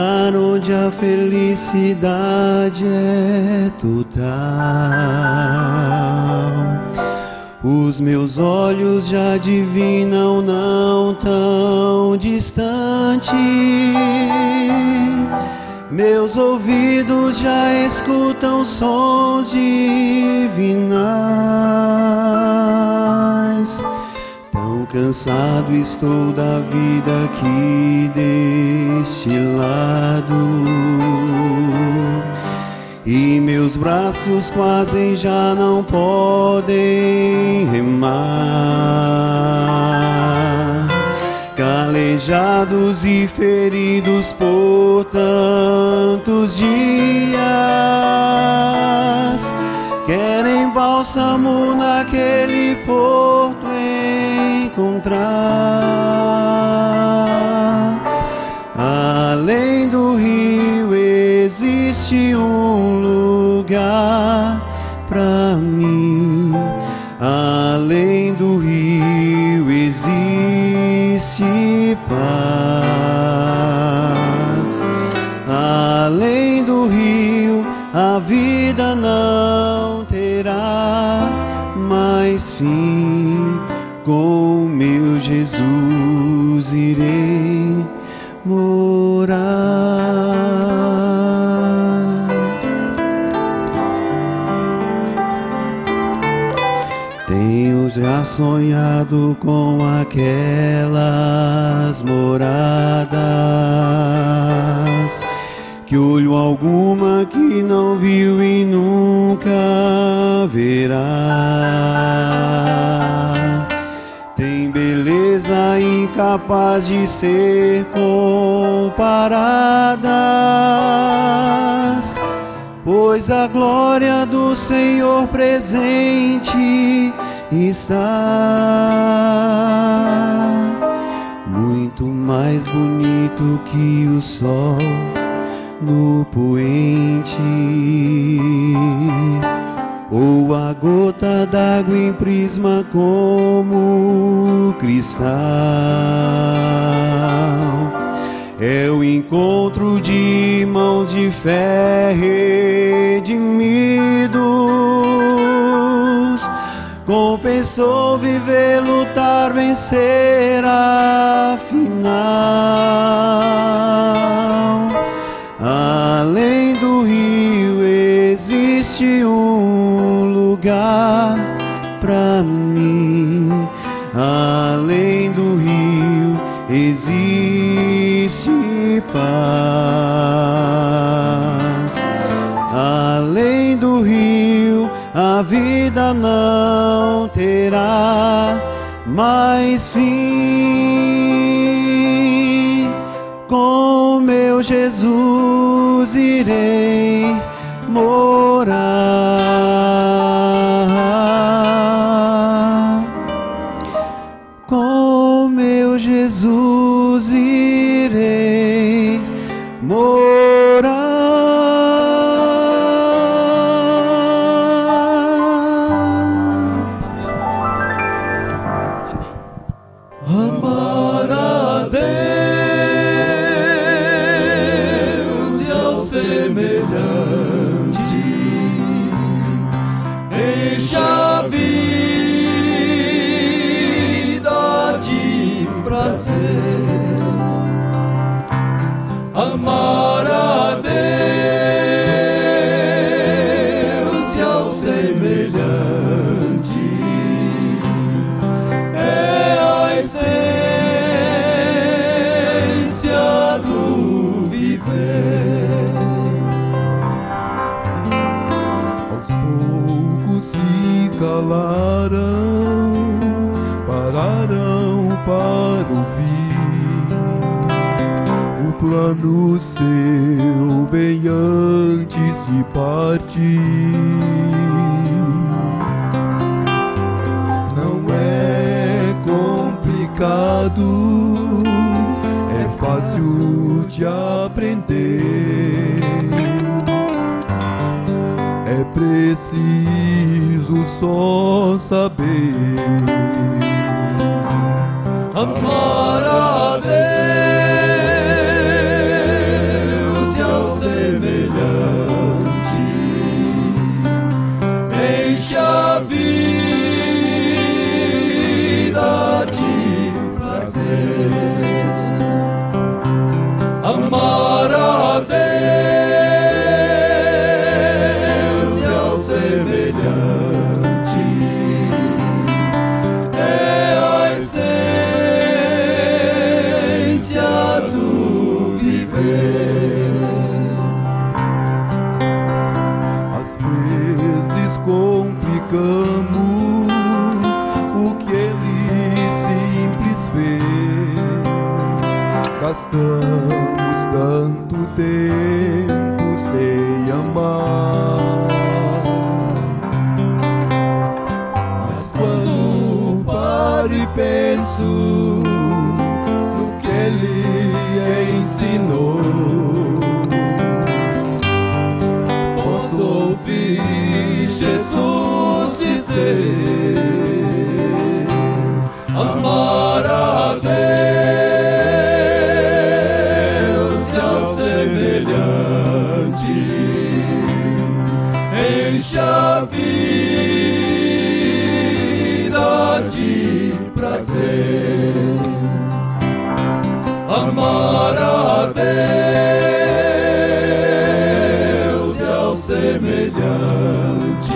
lugar onde a felicidade é total. Os meus olhos já adivinham não tão distante, meus ouvidos já escutam sons divinais. Tão cansado estou da vida aqui deste lado, e meus braços quase já não podem remar. Calejados e feridos por tantos dias, querem bálsamo naquele porto encontrar. Além do rio existe um lugar pra mim. Além do rio existe paz. Além do rio a vida não terá mais fim. Com meu Jesus irei morar. Tenho já sonhado com aquelas moradas que olho alguma que não viu e nunca verá. Tem beleza incapaz de ser comparadas, pois a glória do Senhor presente está. Muito mais bonito que o sol no poente, ou a gota d'água em prisma como cristal. É o encontro de irmãos de fé redimidos. Compensou viver, lutar, vencer afinal. Além do rio existe um lugar pra mim. Além do rio existe paz. Além do rio a vida não terá mais fim. Com meu Jesus irei morar. Com meu Jesus irei morar. Amar a Deus e ao semelhante enche a vida de prazer. Amar a Deus e ao semelhante é a essência do viver. Aos poucos se calarão, pararão para ouvir o plano seu bem antes de partir. Não é complicado, é fácil de aprender. É preciso só saber amar a Deus gastamos tanto tempo sem amar. Mas quando paro e penso no que Ele ensinou, posso ouvir Jesus dizer: amar a Deus é o semelhante, enche a vida de prazer. Amar a Deus é o semelhante,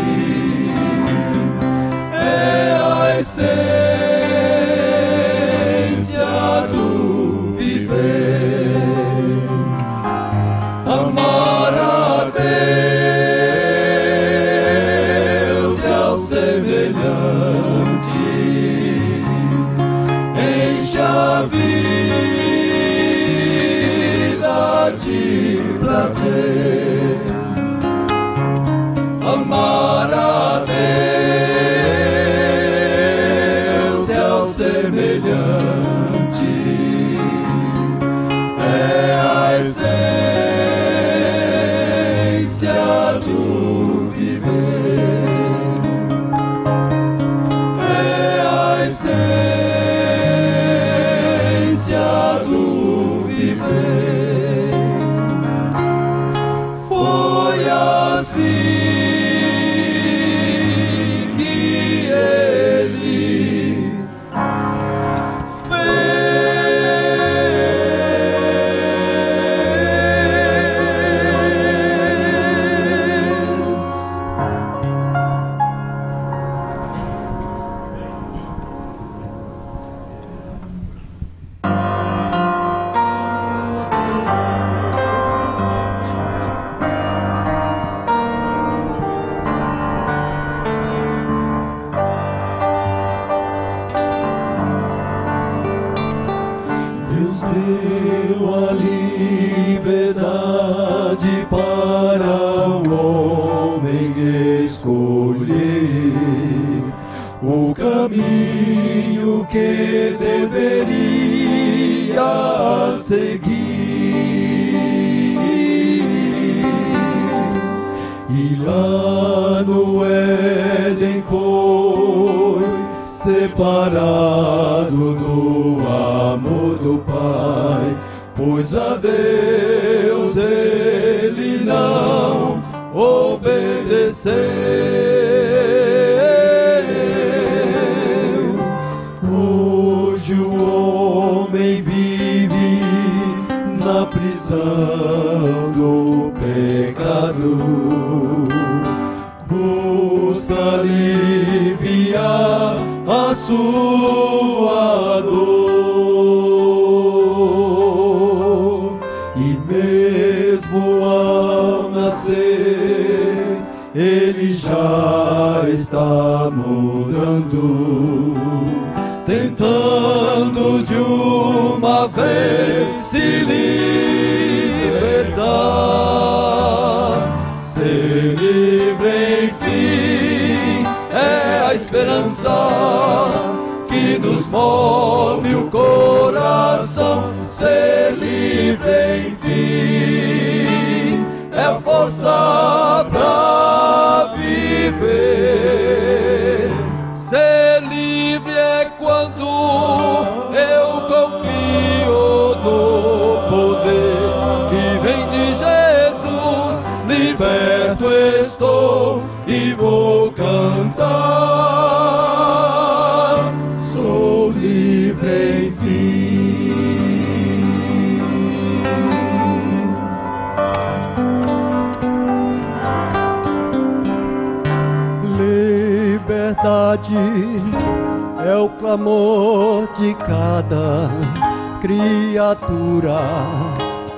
é a essência do viver. Amar a Deus é o semelhante, enche a vida de prazer. Amar a Deus é o semelhante, é a essência do viver. É a essência do viver. Foi assim que Ele deu a liberdade para o homem escolher o caminho que deveria seguir. E lá no Éden foi separado do amor do Pai, pois a Deus ele não obedeceu. Hoje o homem vive na prisão do pecado, busca aliviar a sua dor, e mesmo ao nascer ele já está mudando, tentando de uma vez se libertar. Ser livre enfim é a esperança que nos move o coração. Ser livre enfim é a força pra viver. Ser livre é quando eu confio no poder que vem de Jesus. Liberto estou e vou cantar. Sou livre enfim. Liberdade é o clamor de cada criatura.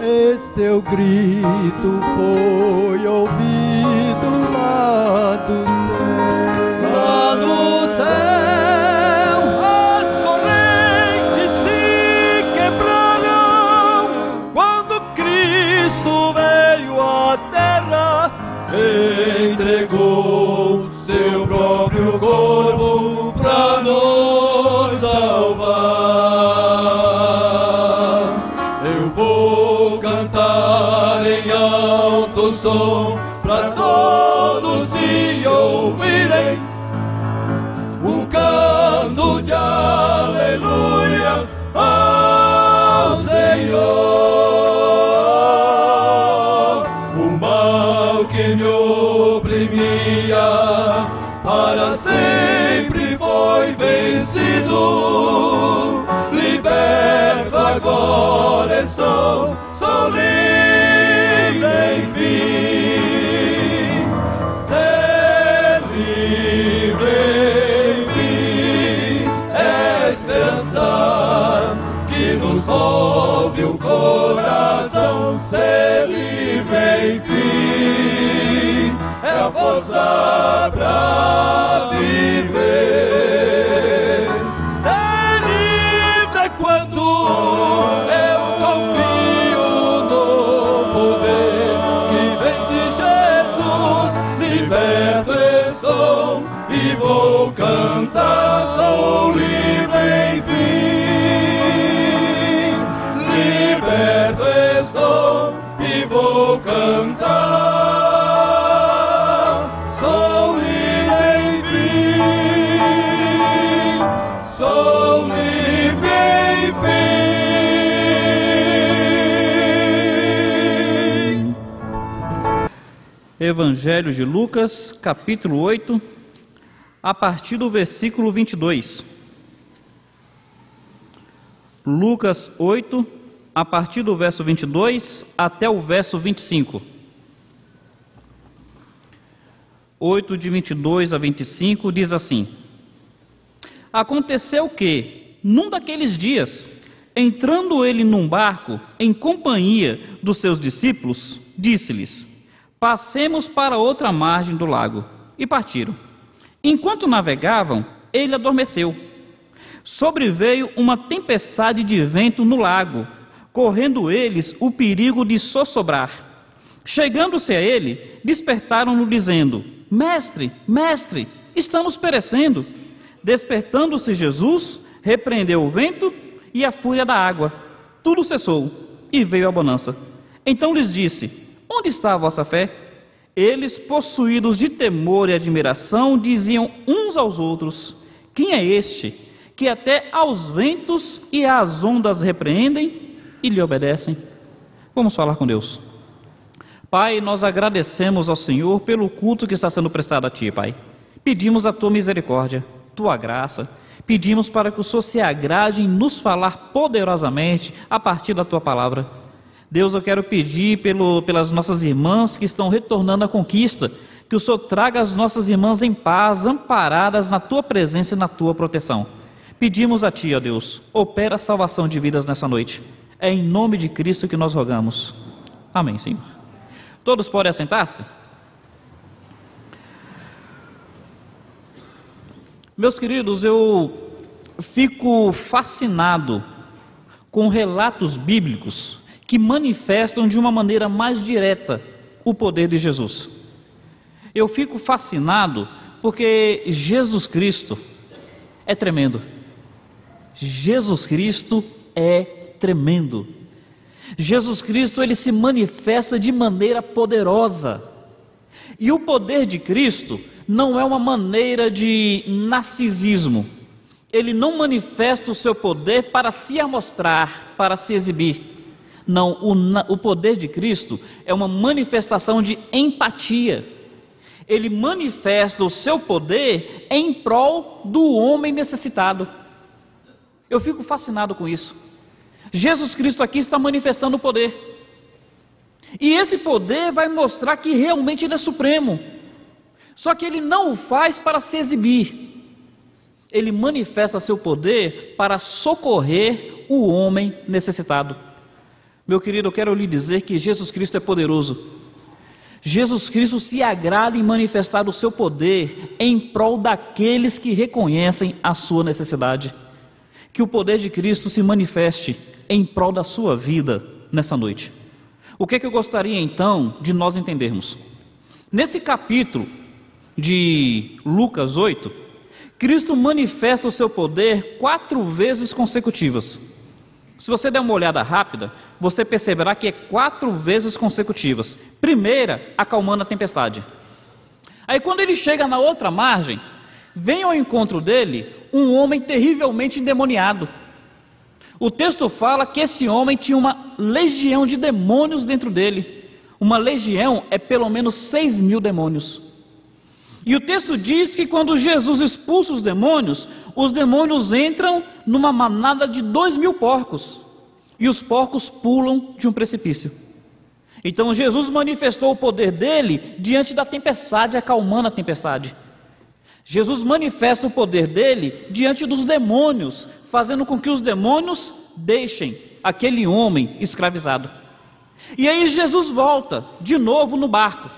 E seu grito foi ouvido lá do céu. Lá do céu as correntes se quebraram cantar em alto som, para todos me ouvirem, um canto de aleluia ao Senhor. O mal que me oprimia para sempre foi vencido, liberto agora estou, sou livre enfim. Ser livre enfim é a esperança que nos move o coração. Ser livre enfim é a força pra viver. Ser livre é quando eu confio no poder que vem de Jesus. Liberto estou e vou cantar, sou livre enfim. Liberto estou e vou cantar, sou livre enfim, sou livre enfim. Evangelho de Lucas, capítulo 8, a partir do versículo 22. Lucas 8, a partir do verso 22 até o verso 25. 8 de 22 a 25 diz assim: Aconteceu que, num daqueles dias, entrando ele num barco em companhia dos seus discípulos, disse-lhes: Passemos para outra margem do lago. E partiram. Enquanto navegavam, ele adormeceu. Sobreveio uma tempestade de vento no lago, correndo eles o perigo de sossobrar. Chegando-se a ele, despertaram-no dizendo: Mestre, mestre, estamos perecendo. Despertando-se Jesus, repreendeu o vento e a fúria da água. Tudo cessou e veio a bonança. Então lhes disse: Onde está a vossa fé? Eles, possuídos de temor e admiração, diziam uns aos outros: Quem é este que até aos ventos e às ondas repreendem e lhe obedecem? Vamos falar com Deus. Pai, nós agradecemos ao Senhor pelo culto que está sendo prestado a Ti, Pai. Pedimos a Tua misericórdia, Tua graça. Pedimos para que o Senhor se agrade em nos falar poderosamente a partir da Tua palavra. Deus, eu quero pedir pelas nossas irmãs que estão retornando à conquista, que o Senhor traga as nossas irmãs em paz, amparadas na Tua presença e na Tua proteção. Pedimos a Ti, ó Deus, opera a salvação de vidas nessa noite. É em nome de Cristo que nós rogamos. Amém, Senhor. Todos podem assentar-se? Meus queridos, eu fico fascinado com relatos bíblicos que manifestam de uma maneira mais direta o poder de Jesus. Eu fico fascinado porque Jesus Cristo é tremendo. Jesus Cristo é tremendo. Jesus Cristo, ele se manifesta de maneira poderosa. E o poder de Cristo não é uma maneira de narcisismo. Ele não manifesta o seu poder para se amostrar, para se exibir. Não, o poder de Cristo é uma manifestação de empatia. Ele manifesta o seu poder em prol do homem necessitado. Eu fico fascinado com isso. Jesus Cristo aqui está manifestando o poder. E esse poder vai mostrar que realmente Ele é supremo. Só que Ele não o faz para se exibir. Ele manifesta seu poder para socorrer o homem necessitado. Meu querido, eu quero lhe dizer que Jesus Cristo é poderoso. Jesus Cristo se agrada em manifestar o seu poder em prol daqueles que reconhecem a sua necessidade. Que o poder de Cristo se manifeste em prol da sua vida nessa noite. O que é que eu gostaria então de nós entendermos? Nesse capítulo de Lucas 8, Cristo manifesta o seu poder 4 vezes consecutivas. Se você der uma olhada rápida, você perceberá que é 4 vezes consecutivas. Primeira, acalmando a tempestade. Aí quando ele chega na outra margem, vem ao encontro dele um homem terrivelmente endemoniado. O texto fala que esse homem tinha uma legião de demônios dentro dele. Uma legião é pelo menos 6.000 demônios. E o texto diz que quando Jesus expulsa os demônios entram numa manada de 2.000 porcos. E os porcos pulam de um precipício. Então Jesus manifestou o poder dele diante da tempestade, acalmando a tempestade. Jesus manifesta o poder dele diante dos demônios, fazendo com que os demônios deixem aquele homem escravizado. E aí Jesus volta de novo no barco.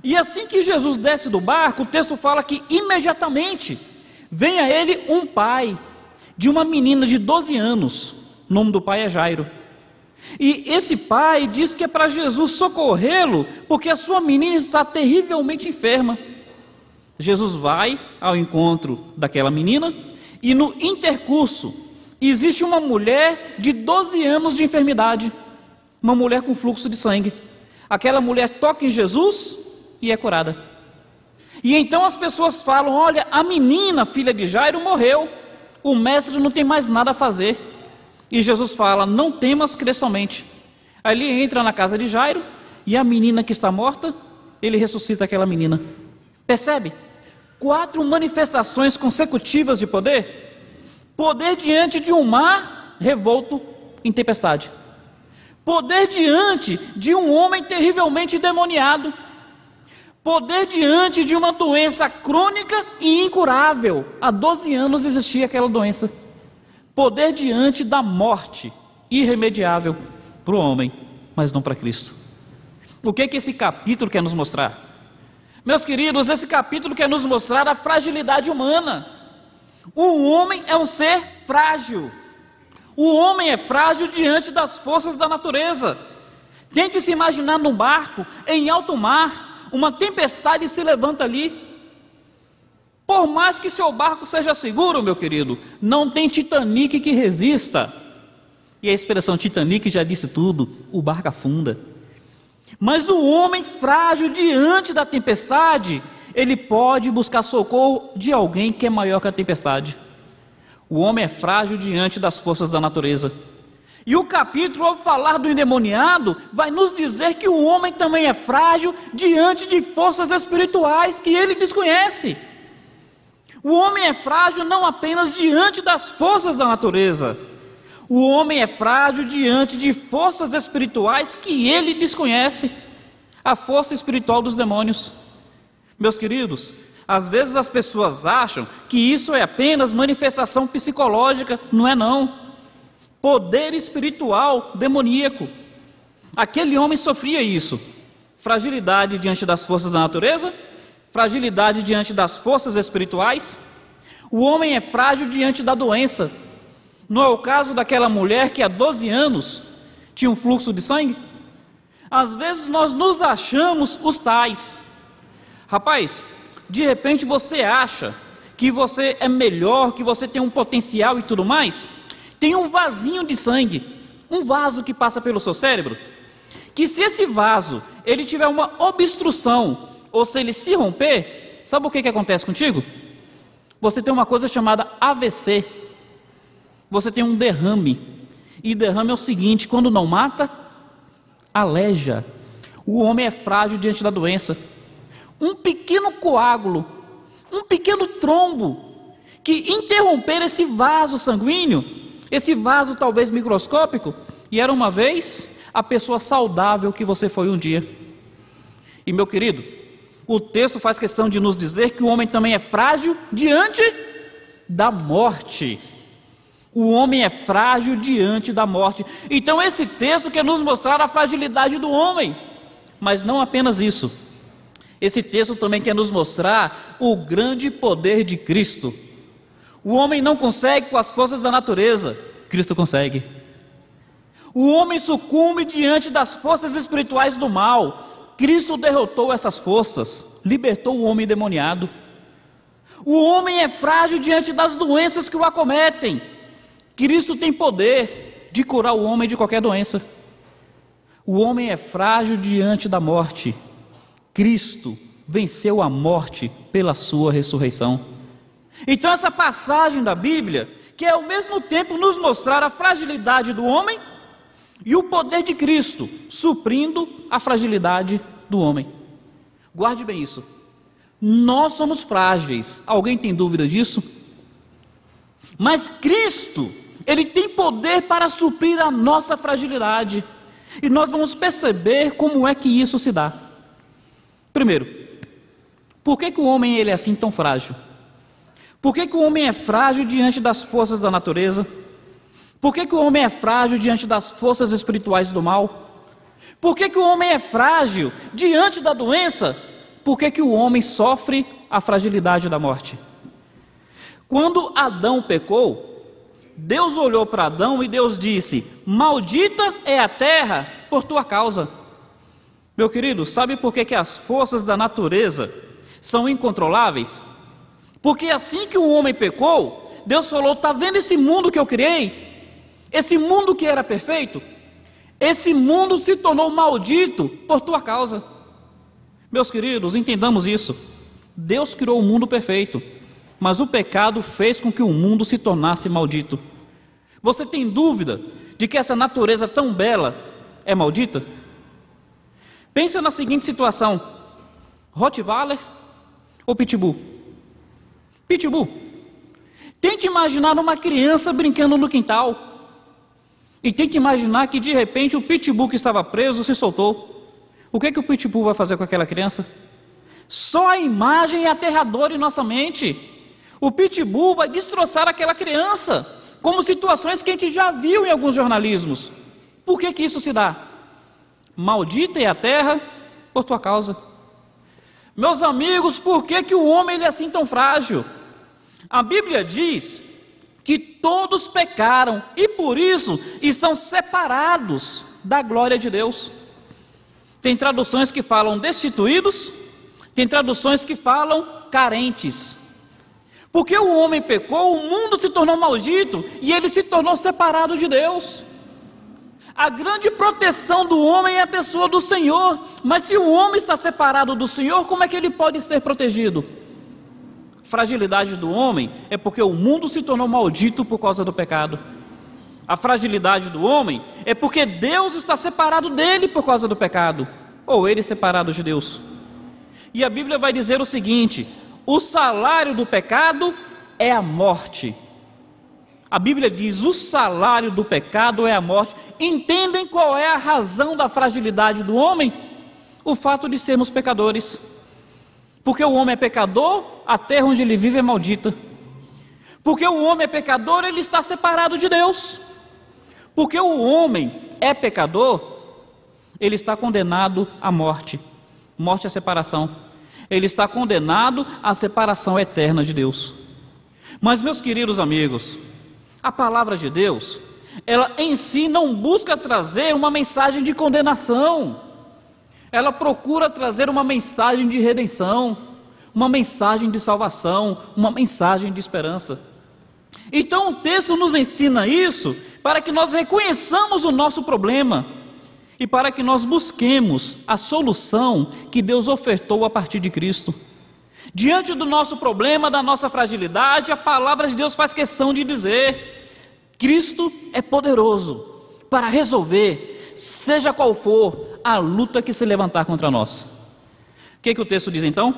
E assim que Jesus desce do barco, o texto fala que imediatamente vem a ele um pai de uma menina de 12 anos. O nome do pai é Jairo. E esse pai diz que é para Jesus socorrê-lo, porque a sua menina está terrivelmente enferma. Jesus vai ao encontro daquela menina, e no intercurso existe uma mulher de 12 anos de enfermidade, uma mulher com fluxo de sangue. Aquela mulher toca em Jesus e é curada. E então as pessoas falam: olha, a menina, filha de Jairo, morreu, o mestre não tem mais nada a fazer. E Jesus fala: não temas, crê somente. Aí ele entra na casa de Jairo, e a menina que está morta, ele ressuscita aquela menina. Percebe? 4 manifestações consecutivas de poder. Poder diante de um mar revolto em tempestade. Poder diante de um homem terrivelmente endemoniado. Poder diante de uma doença crônica e incurável. Há 12 anos existia aquela doença. Poder diante da morte irremediável para o homem, mas não para Cristo. O que esse capítulo quer nos mostrar? Meus queridos, esse capítulo quer nos mostrar a fragilidade humana. O homem é um ser frágil. O homem é frágil diante das forças da natureza. Tente se imaginar num barco em alto mar, uma tempestade se levanta ali. Por mais que seu barco seja seguro, meu querido, não tem Titanic que resista. E a expressão Titanic já disse tudo: o barco afunda. Mas o homem frágil diante da tempestade, ele pode buscar socorro de alguém que é maior que a tempestade. O homem é frágil diante das forças da natureza. E o capítulo, ao falar do endemoniado, vai nos dizer que o homem também é frágil diante de forças espirituais que ele desconhece. O homem é frágil não apenas diante das forças da natureza. O homem é frágil diante de forças espirituais que ele desconhece. A força espiritual dos demônios. Meus queridos, às vezes as pessoas acham que isso é apenas manifestação psicológica. Não é não. Poder espiritual demoníaco. Aquele homem sofria isso. Fragilidade diante das forças da natureza. Fragilidade diante das forças espirituais. O homem é frágil diante da doença. Não é o caso daquela mulher que há 12 anos tinha um fluxo de sangue? Às vezes nós nos achamos os tais. Rapaz, de repente você acha que você é melhor, que você tem um potencial e tudo mais. Tem um vasinho de sangue, um vaso que passa pelo seu cérebro, que se esse vaso ele tiver uma obstrução, ou se ele se romper, sabe o que acontece contigo? Você tem uma coisa chamada AVC. Você tem um derrame. E derrame é o seguinte: quando não mata, aleja. O homem é frágil diante da doença. Um pequeno coágulo, um pequeno trombo, que interromper esse vaso sanguíneo, esse vaso talvez microscópico, e era uma vez a pessoa saudável que você foi um dia. E meu querido, o texto faz questão de nos dizer que o homem também é frágil diante da morte. O homem é frágil diante da morte. Então esse texto quer nos mostrar a fragilidade do homem. Mas não apenas isso. Esse texto também quer nos mostrar o grande poder de Cristo. O homem não consegue com as forças da natureza. Cristo consegue. O homem sucumbe diante das forças espirituais do mal. Cristo derrotou essas forças. Libertou o homem endemoniado. O homem é frágil diante das doenças que o acometem. Cristo tem poder de curar o homem de qualquer doença. O homem é frágil diante da morte. Cristo venceu a morte pela sua ressurreição. Então essa passagem da Bíblia quer ao mesmo tempo nos mostrar a fragilidade do homem e o poder de Cristo suprindo a fragilidade do homem. Guarde bem isso. Nós somos frágeis. Alguém tem dúvida disso? Mas Cristo, Ele tem poder para suprir a nossa fragilidade. E nós vamos perceber como é que isso se dá. Primeiro, por que o homem ele é assim tão frágil? Por que o homem é frágil diante das forças da natureza? Por que o homem é frágil diante das forças espirituais do mal? Por que o homem é frágil diante da doença? Por que o homem sofre a fragilidade da morte? Quando Adão pecou, Deus olhou para Adão e Deus disse: maldita é a terra por tua causa. Meu querido, sabe por que as forças da natureza são incontroláveis? Porque assim que o homem pecou, Deus falou: está vendo esse mundo que eu criei? Esse mundo que era perfeito? Esse mundo se tornou maldito por tua causa. Meus queridos, entendamos isso. Deus criou o mundo perfeito, mas o pecado fez com que o mundo se tornasse maldito. Você tem dúvida de que essa natureza tão bela é maldita? Pensa na seguinte situação: Rottweiler ou Pitbull? Pitbull. Tente imaginar uma criança brincando no quintal. E tente imaginar que de repente o Pitbull que estava preso se soltou. O que o Pitbull vai fazer com aquela criança? Só a imagem é aterradora em nossa mente. O Pitbull vai destroçar aquela criança, como situações que a gente já viu em alguns jornalismos. Por que isso se dá? Maldita é a terra por tua causa. Meus amigos, por que o homem ele é assim tão frágil? A Bíblia diz que todos pecaram e por isso estão separados da glória de Deus. Tem traduções que falam destituídos, tem traduções que falam carentes. Porque o homem pecou, o mundo se tornou maldito e ele se tornou separado de Deus. A grande proteção do homem é a pessoa do Senhor, mas se o homem está separado do Senhor, como é que ele pode ser protegido? Fragilidade do homem é porque o mundo se tornou maldito por causa do pecado. A fragilidade do homem é porque Deus está separado dele por causa do pecado, ou ele separado de Deus. E a Bíblia vai dizer o seguinte: o salário do pecado é a morte. A Bíblia diz: o salário do pecado é a morte. Entendem qual é a razão da fragilidade do homem? O fato de sermos pecadores. Porque o homem é pecador, a terra onde ele vive é maldita. Porque o homem é pecador, ele está separado de Deus. Porque o homem é pecador, ele está condenado à morte. Morte é separação. Ele está condenado à separação eterna de Deus. Mas, meus queridos amigos, a palavra de Deus, ela em si não busca trazer uma mensagem de condenação. Ela procura trazer uma mensagem de redenção, uma mensagem de salvação, uma mensagem de esperança. Então o texto nos ensina isso para que nós reconheçamos o nosso problema e para que nós busquemos a solução que Deus ofertou a partir de Cristo. Diante do nosso problema, da nossa fragilidade, a palavra de Deus faz questão de dizer: Cristo é poderoso para resolver, seja qual for a luta que se levantar contra nós. O que o texto diz então?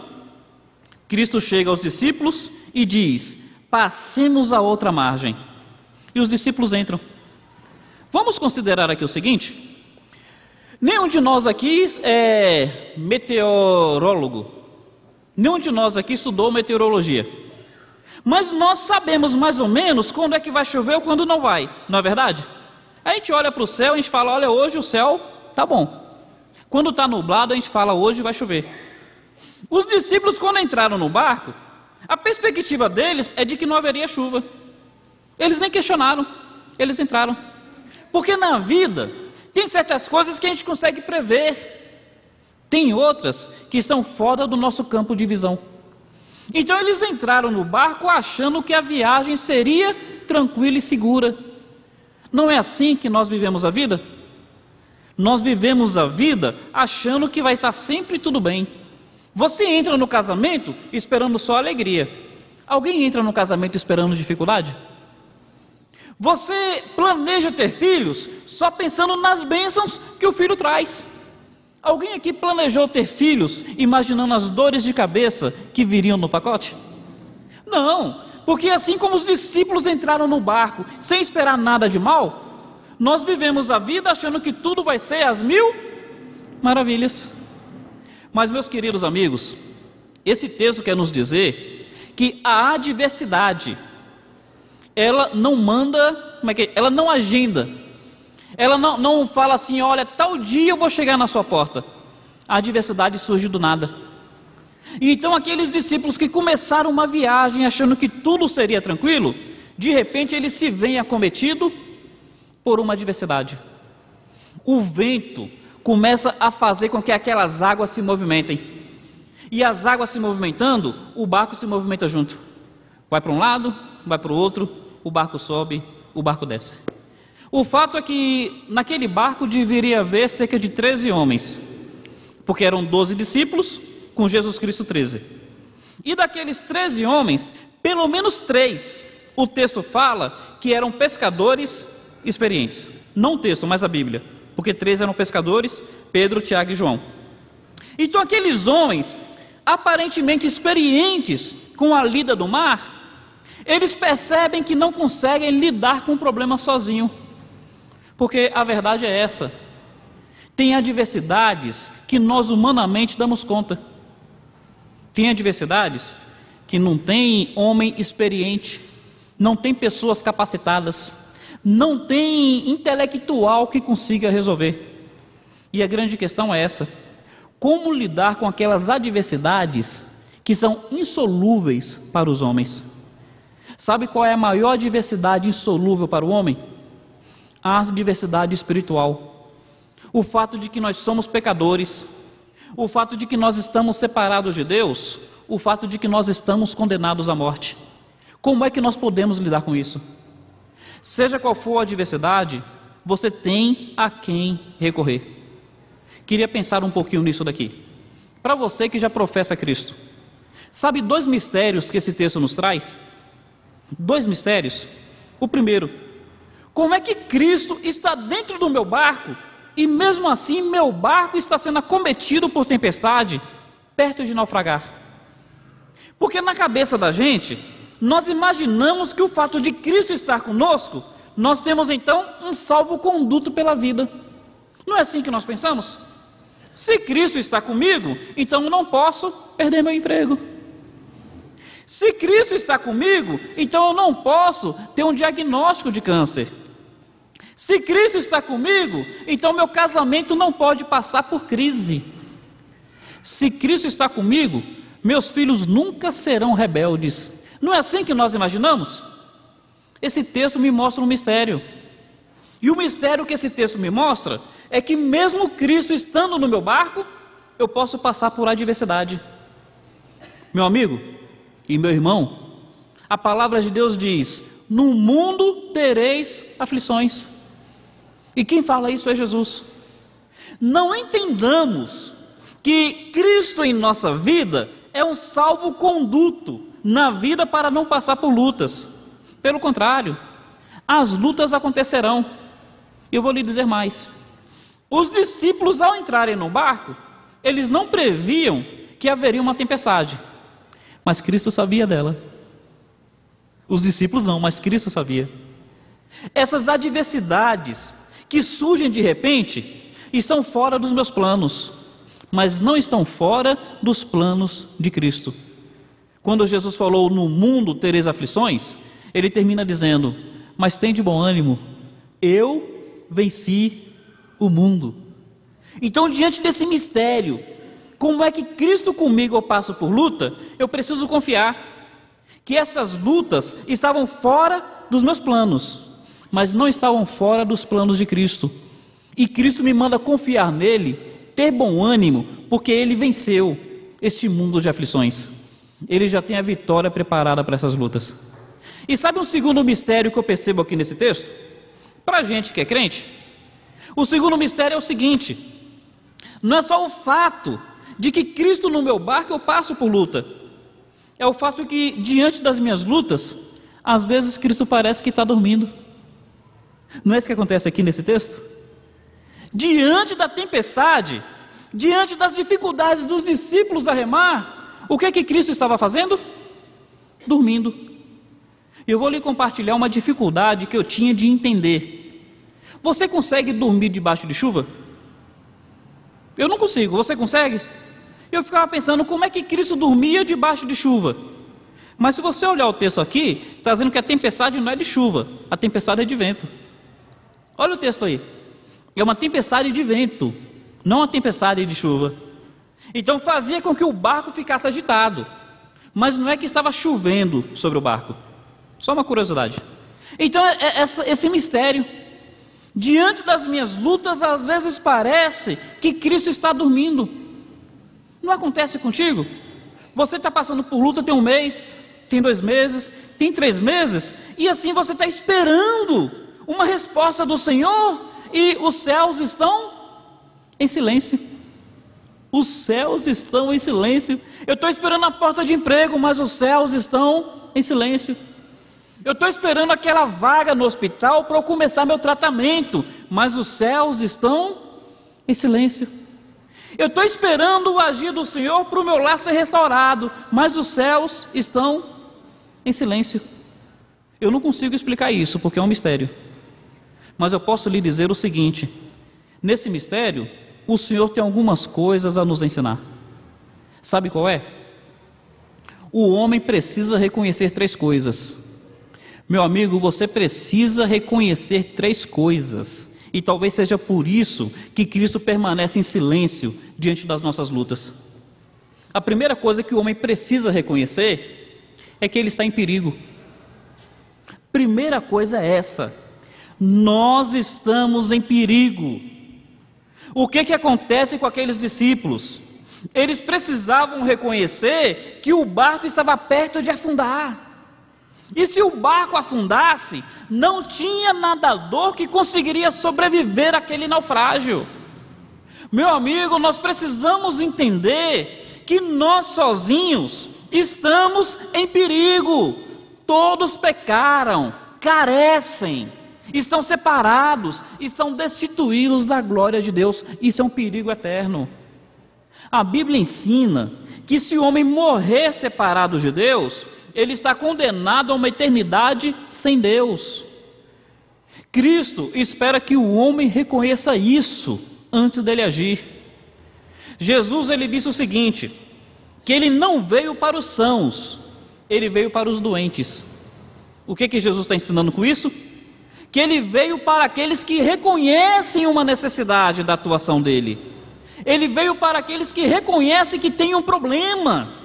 Cristo chega aos discípulos e diz: passemos a outra margem. E os discípulos entram. Vamos considerar aqui o seguinte: nenhum de nós aqui é meteorólogo, nenhum de nós aqui estudou meteorologia, mas nós sabemos mais ou menos quando é que vai chover ou quando não vai, não é verdade? A gente olha para o céu e a gente fala: olha, hoje o céu está bom. Quando está nublado a gente fala: hoje vai chover. Os discípulos, quando entraram no barco, a perspectiva deles é de que não haveria chuva. Eles nem questionaram, eles entraram. Porque na vida tem certas coisas que a gente consegue prever, tem outras que estão fora do nosso campo de visão. Então eles entraram no barco achando que a viagem seria tranquila e segura. Não é assim que nós vivemos a vida? Nós vivemos a vida achando que vai estar sempre tudo bem. Você entra no casamento esperando só alegria. Alguém entra no casamento esperando dificuldade? Você planeja ter filhos só pensando nas bênçãos que o filho traz. Alguém aqui planejou ter filhos imaginando as dores de cabeça que viriam no pacote? Não, porque assim como os discípulos entraram no barco sem esperar nada de mal, nós vivemos a vida achando que tudo vai ser às mil maravilhas. Mas, meus queridos amigos, esse texto quer nos dizer que a adversidade, ela não manda, ela não agenda, ela não fala assim, olha, tal dia eu vou chegar na sua porta. A adversidade surge do nada. E então aqueles discípulos que começaram uma viagem achando que tudo seria tranquilo, de repente eles se veem acometidos por uma adversidade. O vento começa a fazer com que aquelas águas se movimentem. E as águas se movimentando, o barco se movimenta junto. Vai para um lado, vai para o outro, o barco sobe, o barco desce. O fato é que naquele barco deveria haver cerca de 13 homens, porque eram 12 discípulos, com Jesus Cristo 13. E daqueles 13 homens, pelo menos 3, o texto fala que eram pescadores experientes. Não o texto, mas a Bíblia, porque 3 eram pescadores, Pedro, Tiago e João. Então aqueles homens, aparentemente experientes com a lida do mar, eles percebem que não conseguem lidar com o problema sozinho. Porque a verdade é essa: tem adversidades que nós humanamente damos conta. Tem adversidades que não tem homem experiente, não tem pessoas capacitadas, não tem intelectual que consiga resolver. E a grande questão é essa: como lidar com aquelas adversidades que são insolúveis para os homens? Sabe qual é a maior adversidade insolúvel para o homem? A adversidade espiritual. O fato de que nós somos pecadores, o fato de que nós estamos separados de Deus, o fato de que nós estamos condenados à morte. Como é que nós podemos lidar com isso? Seja qual for a adversidade, você tem a quem recorrer. Queria pensar um pouquinho nisso daqui. Para você que já professa Cristo, sabe 2 mistérios que esse texto nos traz? 2 mistérios. O primeiro: como é que Cristo está dentro do meu barco e mesmo assim meu barco está sendo acometido por tempestade, perto de naufragar? Porque na cabeça da gente, nós imaginamos que o fato de Cristo estar conosco, nós temos então um salvo-conduto pela vida. Não é assim que nós pensamos? Se Cristo está comigo, então eu não posso perder meu emprego. Se Cristo está comigo, então eu não posso ter um diagnóstico de câncer. Se Cristo está comigo, então meu casamento não pode passar por crise. Se Cristo está comigo, meus filhos nunca serão rebeldes. Não é assim que nós imaginamos? Esse texto me mostra um mistério. E o mistério que esse texto me mostra é que mesmo Cristo estando no meu barco, eu posso passar por adversidade. Meu amigo e meu irmão, a palavra de Deus diz: no mundo tereis aflições. E quem fala isso é Jesus. Não entendamos que Cristo em nossa vida é um salvo-conduto na vida para não passar por lutas. Pelo contrário, as lutas acontecerão. Eu vou lhe dizer mais: os discípulos, ao entrarem no barco, eles não previam que haveria uma tempestade, mas Cristo sabia dela. Os discípulos não, mas Cristo sabia. Essas adversidades que surgem de repente estão fora dos meus planos, mas não estão fora dos planos de Cristo. Quando Jesus falou: no mundo tereis aflições, ele termina dizendo: mas tem de bom ânimo, eu venci o mundo. Então, diante desse mistério, como é que Cristo comigo eu passo por luta, eu preciso confiar que essas lutas estavam fora dos meus planos, mas não estavam fora dos planos de Cristo. E Cristo me manda confiar nele, ter bom ânimo, porque ele venceu este mundo de aflições. Ele já tem a vitória preparada para essas lutas. E sabe um segundo mistério que eu percebo aqui nesse texto? Para a gente que é crente, o segundo mistério é o seguinte: não é só o fato de que Cristo no meu barco eu passo por luta, é o fato de que diante das minhas lutas, às vezes Cristo parece que está dormindo. Não é isso que acontece aqui nesse texto? Diante da tempestade, diante das dificuldades dos discípulos a remar, o que Cristo estava fazendo? Dormindo. Eu vou lhe compartilhar uma dificuldade que eu tinha de entender. Você consegue dormir debaixo de chuva? Eu não consigo, você consegue? Eu ficava pensando como é que Cristo dormia debaixo de chuva. Mas se você olhar o texto aqui, está dizendo que a tempestade não é de chuva, a tempestade é de vento. Olha o texto aí, é uma tempestade de vento, não uma tempestade de chuva. Então fazia com que o barco ficasse agitado, mas não é que estava chovendo sobre o barco. Só uma curiosidade. Então esse mistério, diante das minhas lutas, às vezes parece que Cristo está dormindo. Não acontece contigo? Você está passando por luta tem 1 mês, tem 2 meses, tem 3 meses, e assim você está esperando uma resposta do Senhor, e os céus estão em silêncio. Os céus estão em silêncio. Eu estou esperando a porta de emprego, mas os céus estão em silêncio. Eu estou esperando aquela vaga no hospital para eu começar meu tratamento, mas os céus estão em silêncio. Eu estou esperando o agir do Senhor para o meu lar ser restaurado, mas os céus estão em silêncio. Eu não consigo explicar isso, porque é um mistério. Mas eu posso lhe dizer o seguinte: nesse mistério, o Senhor tem algumas coisas a nos ensinar. Sabe qual é? O homem precisa reconhecer 3 coisas. Meu amigo, você precisa reconhecer 3 coisas. E talvez seja por isso que Cristo permanece em silêncio diante das nossas lutas. A primeira coisa que o homem precisa reconhecer é que ele está em perigo. Primeira coisa é essa: nós estamos em perigo. O que acontece com aqueles discípulos? Eles precisavam reconhecer que o barco estava perto de afundar. E se o barco afundasse, não tinha nadador que conseguiria sobreviver àquele naufrágio. Meu amigo, nós precisamos entender que nós sozinhos estamos em perigo. Todos pecaram, carecem, estão separados, estão destituídos da glória de Deus. Isso é um perigo eterno. A Bíblia ensina que se o homem morrer separado de Deus, ele está condenado a uma eternidade sem Deus. Cristo espera que o homem reconheça isso antes dele agir. Jesus, ele disse o seguinte, que ele não veio para os sãos, ele veio para os doentes. O que Jesus está ensinando com isso? Que ele veio para aqueles que reconhecem uma necessidade da atuação dele. Ele veio para aqueles que reconhecem que tem um problema.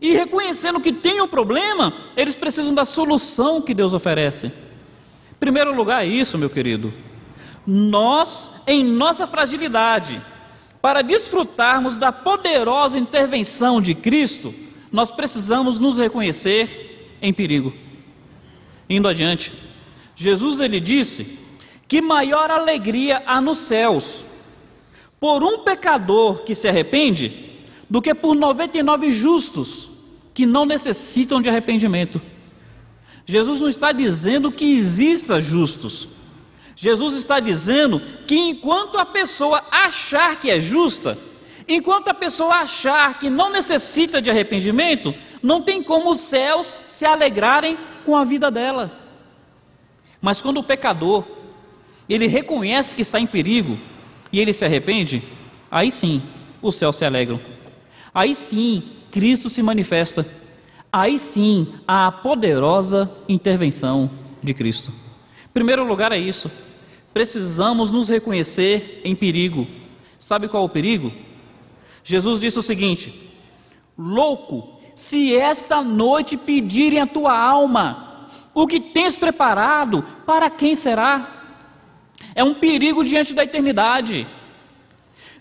E reconhecendo que tem um problema, eles precisam da solução que Deus oferece. Em primeiro lugar é isso, meu querido. Nós, em nossa fragilidade, para desfrutarmos da poderosa intervenção de Cristo, nós precisamos nos reconhecer em perigo. Indo adiante, Jesus ele disse que maior alegria há nos céus por um pecador que se arrepende do que por 99 justos que não necessitam de arrependimento. Jesus não está dizendo que exista justos. Jesus está dizendo que enquanto a pessoa achar que é justa, enquanto a pessoa achar que não necessita de arrependimento, não tem como os céus se alegrarem com a vida dela. Mas quando o pecador, ele reconhece que está em perigo e ele se arrepende, aí sim os céus se alegram. Aí sim Cristo se manifesta. Aí sim há a poderosa intervenção de Cristo. Em primeiro lugar é isso. Precisamos nos reconhecer em perigo. Sabe qual é o perigo? Jesus disse o seguinte: louco, se esta noite pedirem a tua alma, o que tens preparado, para quem será? É um perigo diante da eternidade.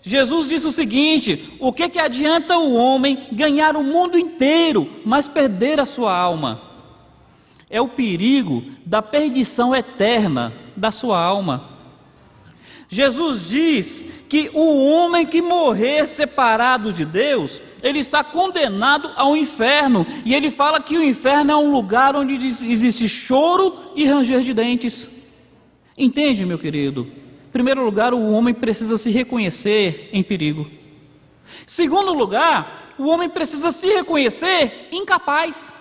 Jesus disse o seguinte: o que adianta o homem ganhar o mundo inteiro, mas perder a sua alma? É o perigo da perdição eterna da sua alma. Jesus diz que o homem que morrer separado de Deus, ele está condenado ao inferno, e ele fala que o inferno é um lugar onde existe choro e ranger de dentes. Entende, meu querido? Em primeiro lugar, o homem precisa se reconhecer em perigo. Segundo lugar, o homem precisa se reconhecer incapaz.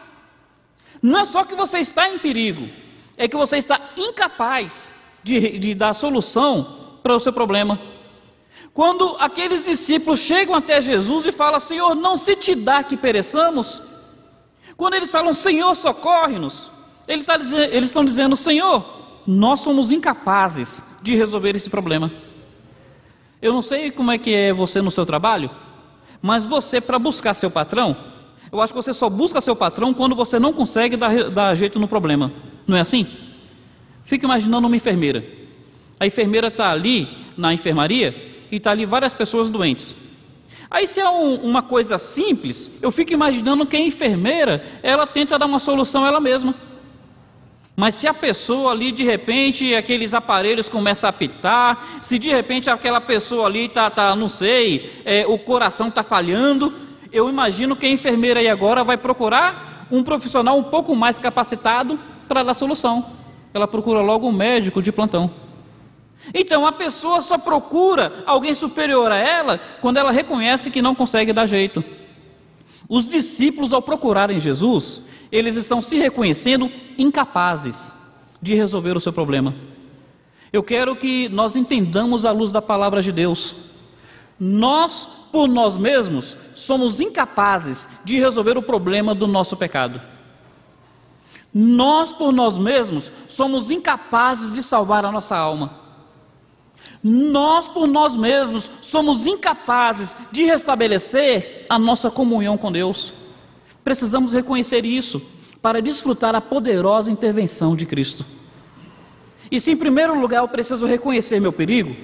Não é só que você está em perigo, é que você está incapaz de dar solução para o seu problema. Quando aqueles discípulos chegam até Jesus e falam: Senhor, não se te dá que pereçamos. Quando eles falam: Senhor, socorre-nos, eles estão dizendo: Senhor, nós somos incapazes de resolver esse problema. Eu não sei como é que é você no seu trabalho, mas você, para buscar seu patrão, eu acho que você só busca seu patrão quando você não consegue dar jeito no problema. Não é assim? Fica imaginando uma enfermeira. A enfermeira está ali na enfermaria e está ali várias pessoas doentes. Aí, se é uma coisa simples, eu fico imaginando que a enfermeira, ela tenta dar uma solução ela mesma. Mas se a pessoa ali, de repente, aqueles aparelhos começam a apitar, se de repente aquela pessoa ali não sei, o coração está falhando, eu imagino que a enfermeira aí agora vai procurar um profissional um pouco mais capacitado para dar solução. Ela procura logo um médico de plantão. Então a pessoa só procura alguém superior a ela quando ela reconhece que não consegue dar jeito. Os discípulos, ao procurarem Jesus, eles estão se reconhecendo incapazes de resolver o seu problema. Eu quero que nós entendamos à luz da palavra de Deus. Nós, por nós mesmos, somos incapazes de resolver o problema do nosso pecado. Nós, por nós mesmos, somos incapazes de salvar a nossa alma. Nós, por nós mesmos, somos incapazes de restabelecer a nossa comunhão com Deus. Precisamos reconhecer isso para desfrutar a poderosa intervenção de Cristo. E se em primeiro lugar eu preciso reconhecer meu perigo,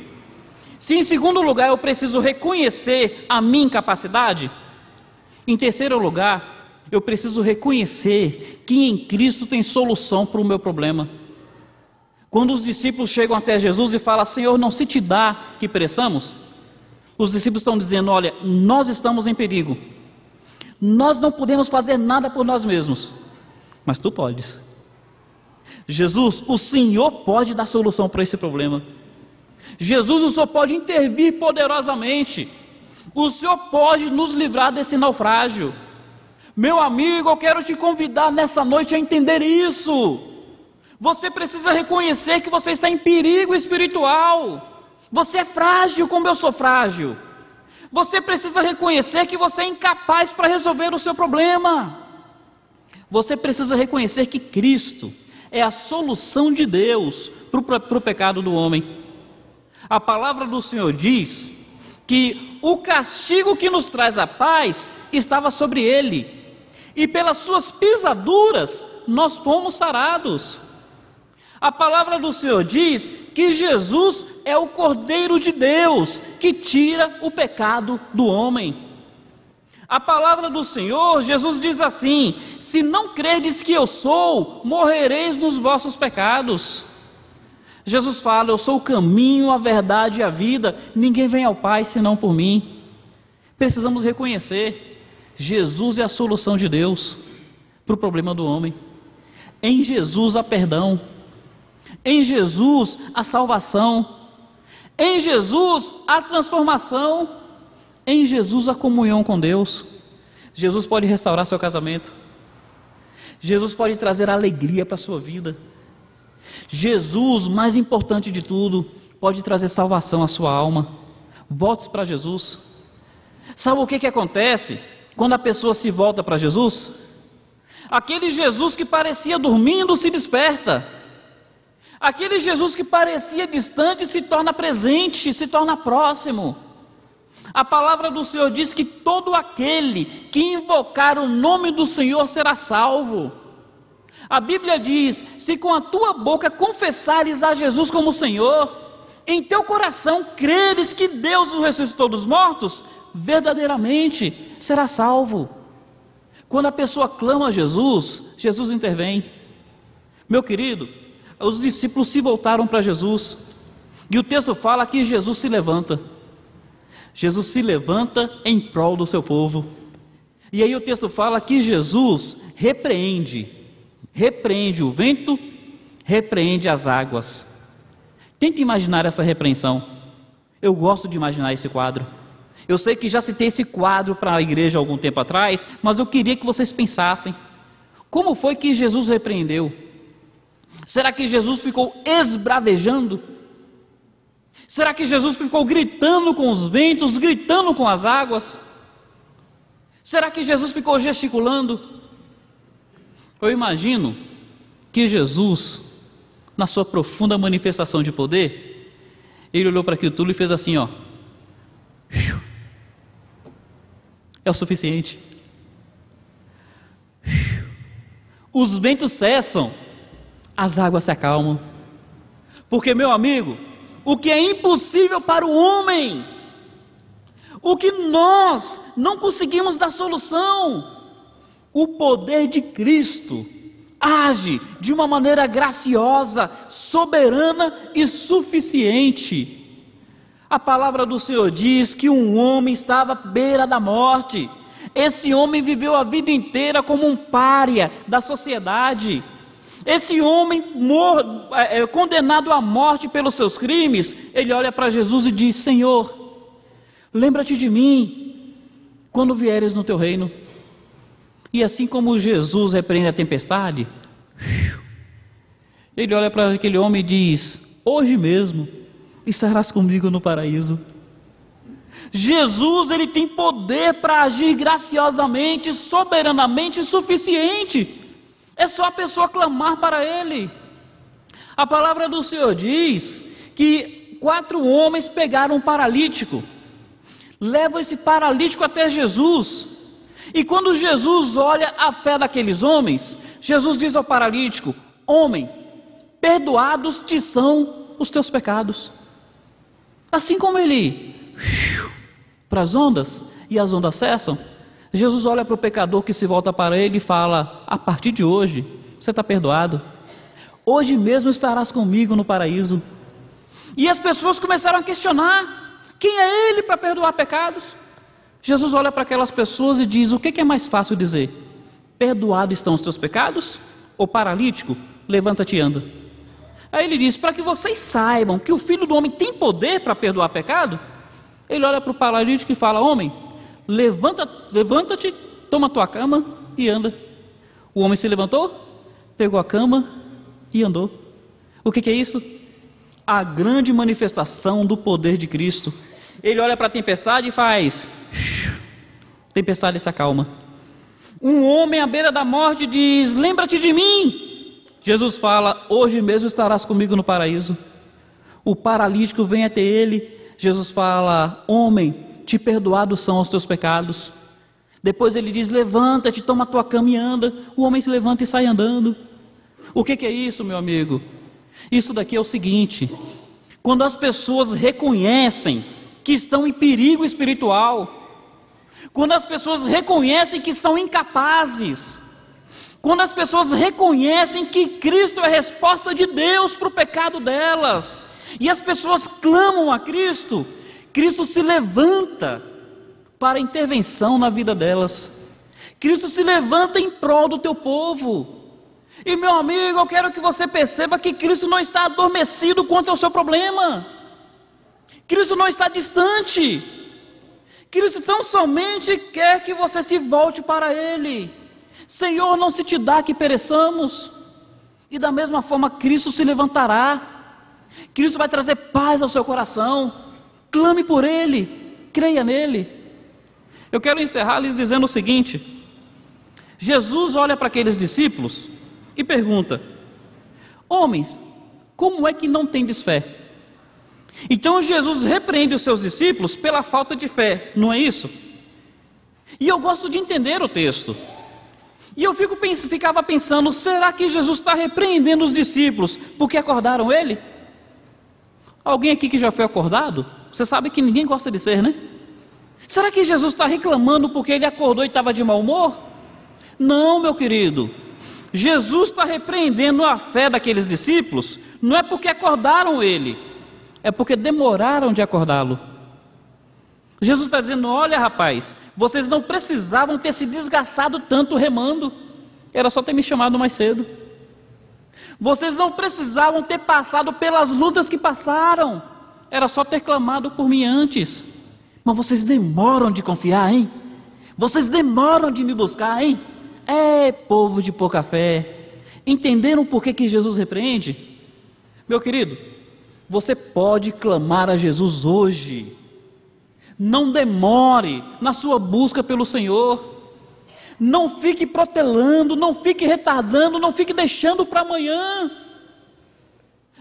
se em segundo lugar eu preciso reconhecer a minha incapacidade, em terceiro lugar eu preciso reconhecer que em Cristo tem solução para o meu problema. Quando os discípulos chegam até Jesus e falam: Senhor, não se te dá que pereçamos, os discípulos estão dizendo: olha, nós estamos em perigo, nós não podemos fazer nada por nós mesmos, mas tu podes. Jesus, o Senhor pode dar solução para esse problema. Jesus, o Senhor pode intervir poderosamente. O Senhor pode nos livrar desse naufrágio. Meu amigo, eu quero te convidar nessa noite a entender isso. Você precisa reconhecer que você está em perigo espiritual. Você é frágil como eu sou frágil. Você precisa reconhecer que você é incapaz para resolver o seu problema. Você precisa reconhecer que Cristo é a solução de Deus para o pecado do homem. A palavra do Senhor diz que o castigo que nos traz a paz estava sobre ele, e pelas suas pisaduras nós fomos sarados. A palavra do Senhor diz que Jesus é o Cordeiro de Deus que tira o pecado do homem. A palavra do Senhor, Jesus diz assim: se não credes que eu sou, morrereis nos vossos pecados. Jesus fala: eu sou o caminho, a verdade e a vida, ninguém vem ao Pai senão por mim. Precisamos reconhecer, Jesus é a solução de Deus para o problema do homem. Em Jesus há perdão, em Jesus há salvação, em Jesus há transformação, em Jesus há comunhão com Deus. Jesus pode restaurar seu casamento, Jesus pode trazer alegria para a sua vida. Jesus, mais importante de tudo, pode trazer salvação à sua alma. Volte para Jesus. Sabe o que acontece quando a pessoa se volta para Jesus? Aquele Jesus que parecia dormindo se desperta. Aquele Jesus que parecia distante se torna presente, se torna próximo. A palavra do Senhor diz que todo aquele que invocar o nome do Senhor será salvo. A Bíblia diz: se com a tua boca confessares a Jesus como Senhor, em teu coração creres que Deus o ressuscitou dos mortos, verdadeiramente será salvo. Quando a pessoa clama a Jesus, Jesus intervém. Meu querido, os discípulos se voltaram para Jesus, e o texto fala que Jesus se levanta. Jesus se levanta em prol do seu povo. E aí o texto fala que Jesus repreende o vento, repreende as águas. Tente imaginar essa repreensão. Eu gosto de imaginar esse quadro. Eu sei que já citei esse quadro para a igreja há algum tempo atrás, mas eu queria que vocês pensassem. Como foi que Jesus repreendeu? Será que Jesus ficou esbravejando? Será que Jesus ficou gritando com os ventos, gritando com as águas? Será que Jesus ficou gesticulando? Eu imagino que Jesus, na sua profunda manifestação de poder, ele olhou para aquilo tudo e fez assim, ó. É o suficiente. Os ventos cessam, as águas se acalmam. Porque, meu amigo, o que é impossível para o homem, o que nós não conseguimos dar solução, o poder de Cristo age de uma maneira graciosa, soberana e suficiente. A palavra do Senhor diz que um homem estava à beira da morte. Esse homem viveu a vida inteira como um pária da sociedade. Esse homem condenado à morte pelos seus crimes, ele olha para Jesus e diz: Senhor, lembra-te de mim quando vieres no teu reino. E assim como Jesus repreende a tempestade, ele olha para aquele homem e diz: hoje mesmo estarás comigo no paraíso. Jesus, ele tem poder para agir graciosamente, soberanamente, suficiente. É só a pessoa clamar para ele. A palavra do Senhor diz que 4 homens pegaram um paralítico, levam esse paralítico até Jesus. E quando Jesus olha a fé daqueles homens, Jesus diz ao paralítico: homem, perdoados te são os teus pecados. Assim como ele para as ondas, e as ondas cessam, Jesus olha para o pecador que se volta para ele e fala: a partir de hoje, você está perdoado. Hoje mesmo estarás comigo no paraíso. E as pessoas começaram a questionar: quem é ele para perdoar pecados? Jesus olha para aquelas pessoas e diz: o que é mais fácil dizer? Perdoado estão os teus pecados? Ou paralítico, levanta-te e anda? Aí ele diz: para que vocês saibam que o Filho do Homem tem poder para perdoar pecado, ele olha para o paralítico e fala: homem, levanta-te, toma a tua cama e anda. O homem se levantou, pegou a cama e andou. O que é isso? A grande manifestação do poder de Cristo. Ele olha para a tempestade e faz: tempestade se acalma. Um homem à beira da morte diz: lembra-te de mim. Jesus fala: hoje mesmo estarás comigo no paraíso. O paralítico vem até ele. Jesus fala: homem, te perdoados são os teus pecados. Depois ele diz: levanta-te, toma a tua cama e anda. O homem se levanta e sai andando. O que é isso, meu amigo? Isso daqui é o seguinte: quando as pessoas reconhecem que estão em perigo espiritual, quando as pessoas reconhecem que são incapazes, quando as pessoas reconhecem que Cristo é a resposta de Deus para o pecado delas, e as pessoas clamam a Cristo, Cristo se levanta para a intervenção na vida delas. Cristo se levanta em prol do teu povo. E meu amigo, eu quero que você perceba que Cristo não está adormecido contra o seu problema. Cristo não está distante. Cristo tão somente quer que você se volte para Ele. Senhor, não se te dá que pereçamos. E da mesma forma Cristo se levantará. Cristo vai trazer paz ao seu coração. Clame por Ele, creia nele. Eu quero encerrar lhes dizendo o seguinte: Jesus olha para aqueles discípulos e pergunta: homens, como é que não tendes fé? Então Jesus repreende os seus discípulos pela falta de fé, não é isso? E eu gosto de entender o texto. E eu ficava pensando: será que Jesus está repreendendo os discípulos porque acordaram ele? Alguém aqui que já foi acordado? Você sabe que ninguém gosta de ser, né? Será que Jesus está reclamando porque ele acordou e estava de mau humor? Não, meu querido. Jesus está repreendendo a fé daqueles discípulos, não é porque acordaram ele, é porque demoraram de acordá-lo. Jesus está dizendo: olha, rapaz, vocês não precisavam ter se desgastado tanto remando, era só ter me chamado mais cedo. Vocês não precisavam ter passado pelas lutas que passaram, era só ter clamado por mim antes. Mas vocês demoram de confiar, hein? Vocês demoram de me buscar, hein? É, povo de pouca fé. Entenderam por que Jesus repreende? Meu querido, você pode clamar a Jesus hoje. Não demore na sua busca pelo Senhor. Não fique protelando, não fique retardando, não fique deixando para amanhã.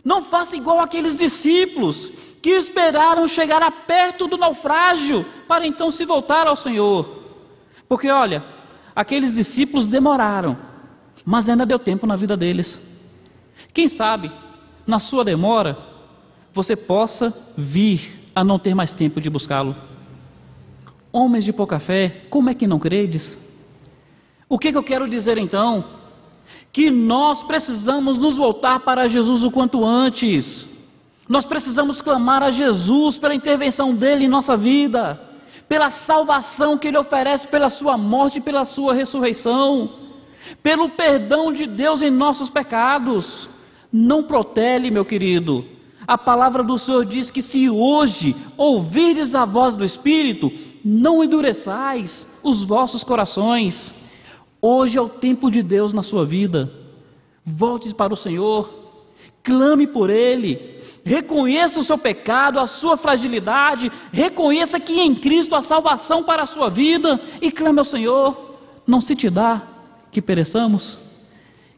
Não faça igual aqueles discípulos que esperaram chegar a perto do naufrágio para então se voltar ao Senhor. Porque olha, aqueles discípulos demoraram, mas ainda deu tempo na vida deles. Quem sabe, na sua demora, você possa vir a não ter mais tempo de buscá-lo. Homens de pouca fé, como é que não credes? O que eu quero dizer então? Que nós precisamos nos voltar para Jesus o quanto antes. Nós precisamos clamar a Jesus pela intervenção dele em nossa vida, pela salvação que ele oferece pela sua morte e pela sua ressurreição, pelo perdão de Deus em nossos pecados. Não protele, meu querido. A palavra do Senhor diz que se hoje ouvirdes a voz do Espírito, não endureçais os vossos corações. Hoje é o tempo de Deus na sua vida. Volte para o Senhor, clame por Ele, reconheça o seu pecado, a sua fragilidade, reconheça que em Cristo há salvação para a sua vida e clame ao Senhor. Não se te dá que pereçamos?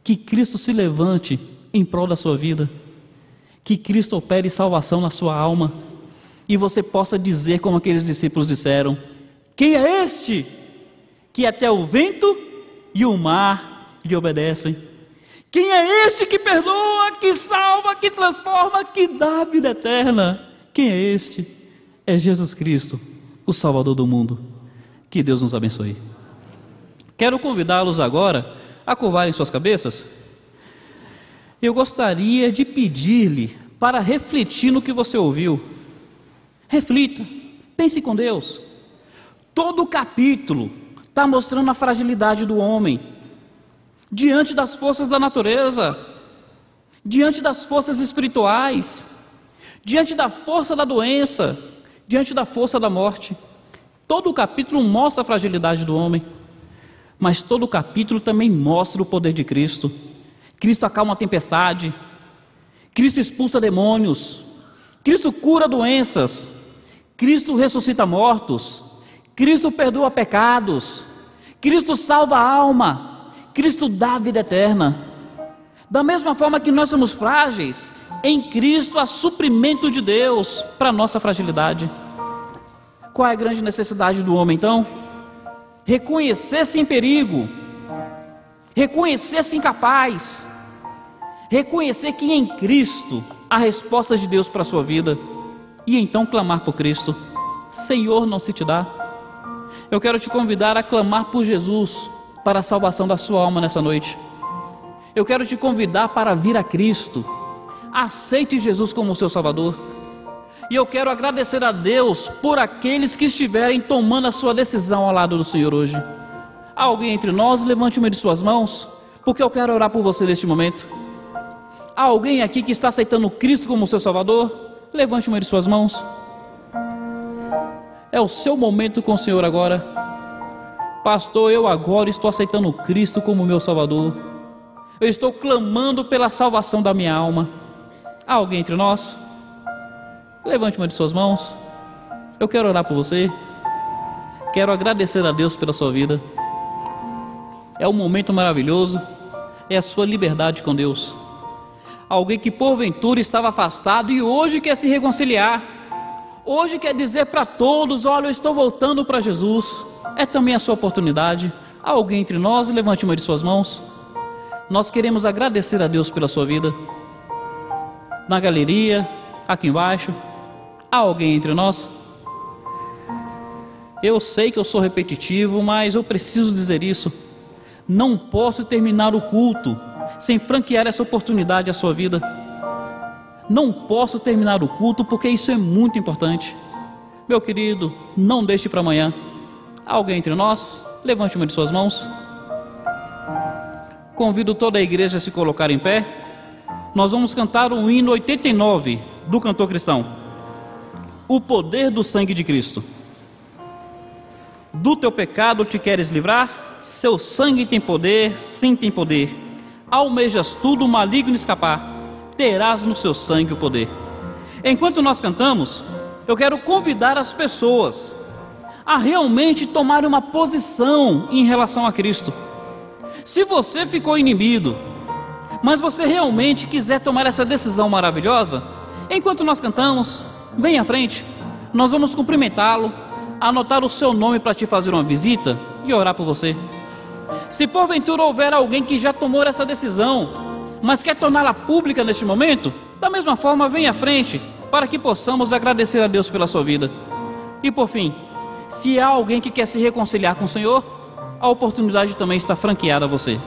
Que Cristo se levante em prol da sua vida, que Cristo opere salvação na sua alma e você possa dizer como aqueles discípulos disseram: quem é este que até o vento e o mar lhe obedecem? Quem é este que perdoa, que salva, que transforma, que dá a vida eterna? Quem é este? É Jesus Cristo, o Salvador do mundo. Que Deus nos abençoe. Quero convidá-los agora a curvarem suas cabeças. Eu gostaria de pedir-lhe para refletir no que você ouviu. Reflita, pense com Deus. Todo o capítulo está mostrando a fragilidade do homem diante das forças da natureza, diante das forças espirituais, diante da força da doença, diante da força da morte. Todo o capítulo mostra a fragilidade do homem, mas todo o capítulo também mostra o poder de Cristo. Cristo acalma a tempestade, Cristo expulsa demônios, Cristo cura doenças, Cristo ressuscita mortos, Cristo perdoa pecados, Cristo salva a alma, Cristo dá a vida eterna. Da mesma forma que nós somos frágeis, em Cristo há suprimento de Deus para a nossa fragilidade. Qual é a grande necessidade do homem então? Reconhecer-se em perigo, reconhecer-se incapaz, reconhecer que em Cristo há respostas de Deus para a sua vida e então clamar por Cristo. Senhor, não se te dá? Eu quero te convidar a clamar por Jesus para a salvação da sua alma nessa noite. Eu quero te convidar para vir a Cristo. Aceite Jesus como seu Salvador. E eu quero agradecer a Deus por aqueles que estiverem tomando a sua decisão ao lado do Senhor hoje. Há alguém entre nós? Levante uma de suas mãos, porque eu quero orar por você neste momento. Há alguém aqui que está aceitando Cristo como seu Salvador? Levante uma de suas mãos. É o seu momento com o Senhor agora. Pastor, eu agora estou aceitando Cristo como meu Salvador. Eu estou clamando pela salvação da minha alma. Há alguém entre nós? Levante uma de suas mãos. Eu quero orar por você. Quero agradecer a Deus pela sua vida. É um momento maravilhoso. É a sua liberdade com Deus. Alguém que porventura estava afastado e hoje quer se reconciliar. Hoje quer dizer para todos: olha, eu estou voltando para Jesus. É também a sua oportunidade. Há alguém entre nós? Levante uma de suas mãos. Nós queremos agradecer a Deus pela sua vida. Na galeria, aqui embaixo. Há alguém entre nós? Eu sei que eu sou repetitivo, mas eu preciso dizer isso. Não posso terminar o culto sem franquear essa oportunidade à sua vida. Não posso terminar o culto porque isso é muito importante. Meu querido, não deixe para amanhã. Alguém entre nós, levante uma de suas mãos. Convido toda a igreja a se colocar em pé. Nós vamos cantar o hino 89 do cantor cristão. O poder do sangue de Cristo. Do teu pecado te queres livrar? Seu sangue tem poder, sim tem poder. Almejas tudo, o maligno escapar, terás no seu sangue o poder. Enquanto nós cantamos, eu quero convidar as pessoas a realmente tomarem uma posição em relação a Cristo. Se você ficou inibido, mas você realmente quiser tomar essa decisão maravilhosa, enquanto nós cantamos, vem à frente, nós vamos cumprimentá-lo, anotar o seu nome para te fazer uma visita e orar por você. Se porventura houver alguém que já tomou essa decisão, mas quer torná-la pública neste momento, da mesma forma, vem à frente, para que possamos agradecer a Deus pela sua vida. E por fim, se há alguém que quer se reconciliar com o Senhor, a oportunidade também está franqueada a você.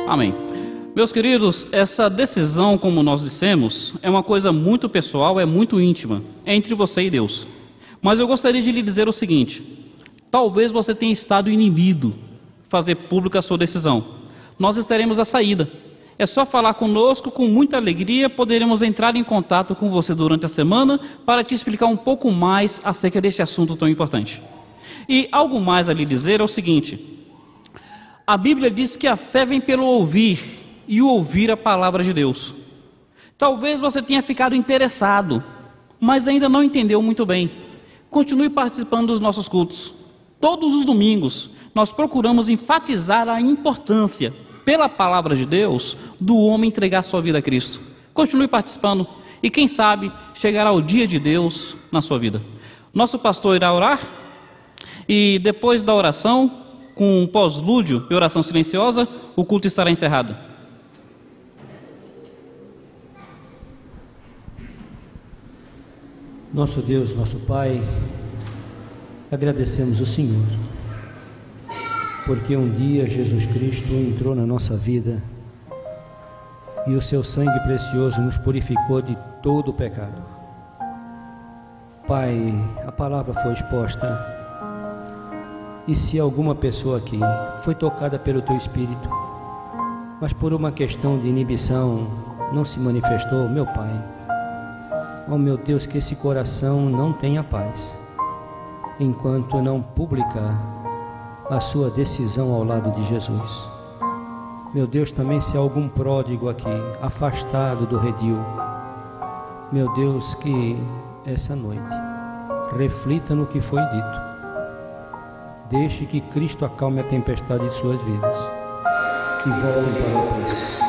Amém. Meus queridos, essa decisão, como nós dissemos, é uma coisa muito pessoal, é muito íntima, é entre você e Deus. Mas eu gostaria de lhe dizer o seguinte: talvez você tenha estado inibido fazer pública a sua decisão. Nós estaremos à saída. É só falar conosco, com muita alegria poderemos entrar em contato com você durante a semana para te explicar um pouco mais acerca deste assunto tão importante. E algo mais a lhe dizer é o seguinte: a Bíblia diz que a fé vem pelo ouvir, e o ouvir a palavra de Deus. Talvez você tenha ficado interessado, mas ainda não entendeu muito bem. Continue participando dos nossos cultos. Todos os domingos, nós procuramos enfatizar a importância, pela palavra de Deus, do homem entregar sua vida a Cristo. Continue participando, e quem sabe, chegará o dia de Deus na sua vida. Nosso pastor irá orar, e depois da oração, com um pós-lúdio e oração silenciosa, o culto estará encerrado. Nosso Deus, nosso Pai, agradecemos o Senhor, porque um dia Jesus Cristo entrou na nossa vida e o seu sangue precioso nos purificou de todo o pecado. Pai, a palavra foi exposta. E se alguma pessoa aqui foi tocada pelo Teu Espírito, mas por uma questão de inibição não se manifestou, meu Pai, oh meu Deus, que esse coração não tenha paz, enquanto não publicar a sua decisão ao lado de Jesus. Meu Deus, também se há algum pródigo aqui, afastado do redil, meu Deus, que essa noite reflita no que foi dito. Deixe que Cristo acalme a tempestade de suas vidas e voltem para o Cristo.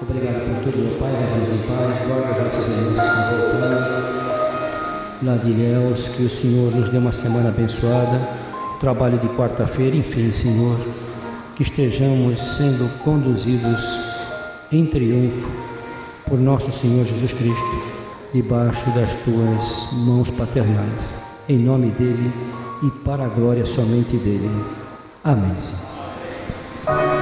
Obrigado por tudo, meu Pai, leva-nos em paz, guarda as nossas alianças que estão voltando. Lá de Ilhéus, que o Senhor nos dê uma semana abençoada, trabalho de quarta-feira, enfim, Senhor, que estejamos sendo conduzidos em triunfo por nosso Senhor Jesus Cristo, debaixo das tuas mãos paternais, em nome dele e para a glória somente dele. Amém, Senhor.